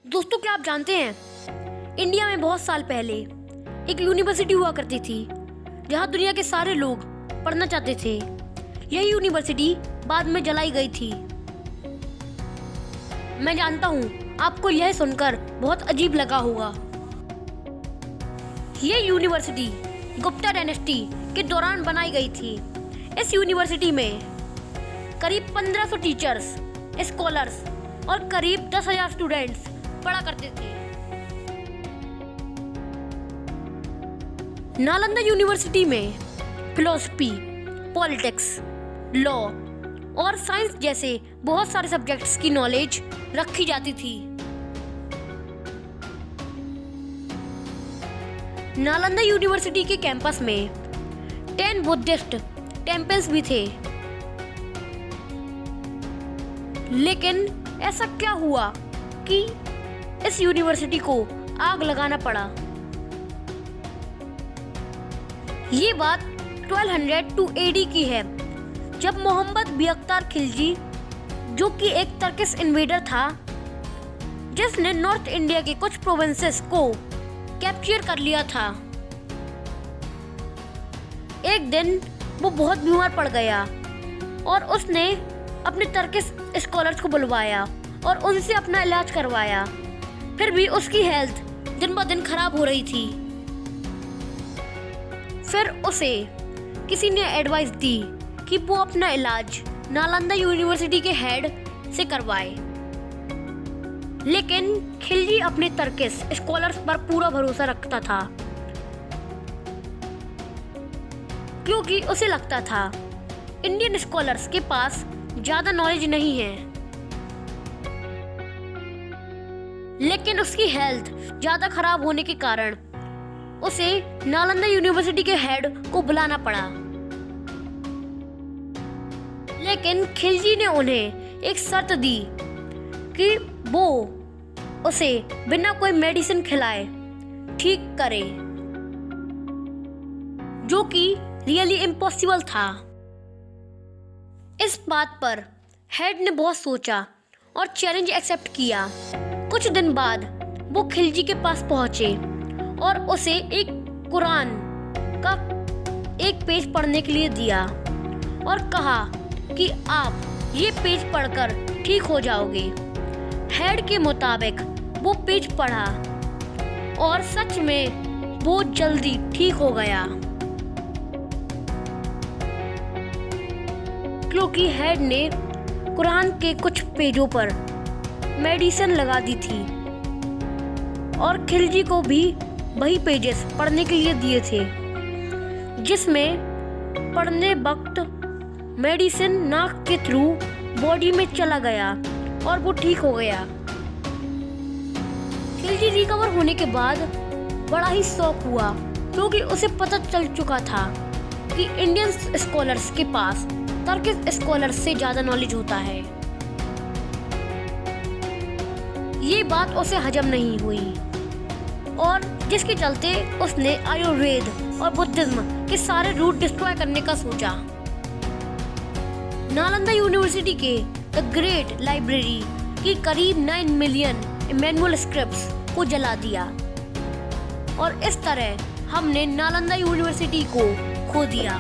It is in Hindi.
दोस्तों, क्या आप जानते हैं इंडिया में बहुत साल पहले एक यूनिवर्सिटी हुआ करती थी जहां दुनिया के सारे लोग पढ़ना चाहते थे। यह यूनिवर्सिटी बाद में जलाई गई थी। मैं जानता हूं आपको यह सुनकर बहुत अजीब लगा होगा। यह यूनिवर्सिटी गुप्ता डायनेस्टी के दौरान बनाई गई थी। इस यूनिवर्सिटी में करीब 1500 टीचर्स, स्कॉलर्स और करीब 10,000 स्टूडेंट्स पढ़ा करते थे। नालंदा यूनिवर्सिटी में फिलोसफी, पॉलिटिक्स, लॉ और साइंस जैसे बहुत सारे सब्जेक्ट्स की नॉलेज रखी जाती थी। नालंदा यूनिवर्सिटी के कैंपस में 10 बुद्धिस्ट टेम्पल्स भी थे। लेकिन ऐसा क्या हुआ कि इस यूनिवर्सिटी को आग लगाना पड़ा? ये बात 1202 AD की है, जब मोहम्मद बिअख्तार खिलजी, जो कि एक टर्किश इन्वेडर था जिसने नॉर्थ इंडिया के कुछ प्रोविंसेस को कैप्चर कर लिया था। एक दिन वो बहुत बीमार पड़ गया और उसने अपने टर्किश स्कॉलर्स को बुलवाया और उनसे अपना इलाज करवाया। फिर भी उसकी हेल्थ दिन ब दिन खराब हो रही थी। फिर उसे किसी ने एडवाइस दी कि वो अपना इलाज नालंदा यूनिवर्सिटी के हेड से करवाए। लेकिन खिलजी अपने टर्किश स्कॉलर्स पर पूरा भरोसा रखता था, क्योंकि उसे लगता था इंडियन स्कॉलर्स के पास ज्यादा नॉलेज नहीं है। लेकिन उसकी हेल्थ ज्यादा खराब होने के कारण उसे नालंदा यूनिवर्सिटी के हेड को बुलाना पड़ा। लेकिन खिलजी ने उन्हें एक शर्त दी कि वो उसे बिना कोई मेडिसिन खिलाए ठीक करे, जो कि रियली इम्पॉसिबल था। इस बात पर हेड ने बहुत सोचा और चैलेंज एक्सेप्ट किया। कुछ दिन बाद वो खिलजी के पास पहुंचे और उसे एक कुरान का एक पेज पढ़ने के लिए दिया और कहा कि आप ये पेज पढ़कर ठीक हो जाओगे। हेड के मुताबिक वो पेज पढ़ा और सच में वो जल्दी ठीक हो गया, क्योंकि हेड ने कुरान के कुछ पेजों पर मेडिसिन लगा दी थी और खिलजी को भी वही पेजेस पढ़ने के लिए दिए थे, जिसमें पढ़ने वक्त मेडिसिन नाक के थ्रू बॉडी में चला गया और वो ठीक हो गया। खिलजी रिकवर होने के बाद बड़ा ही शौक हुआ, क्योंकि उसे पता चल चुका था कि इंडियन स्कॉलर्स के पास टर्किश स्कॉलर्स से ज्यादा नॉलेज होता है। ये बात उसे हजम नहीं हुई और जिसके चलते उसने आयुर्वेद और बुद्धिज्म के सारे रूट डिस्ट्रॉय करने का सोचा। नालंदा यूनिवर्सिटी के द ग्रेट लाइब्रेरी की करीब 9 मिलियन मैनुअलस्क्रिप्ट्स को जला दिया और इस तरह हमने नालंदा यूनिवर्सिटी को खो दिया।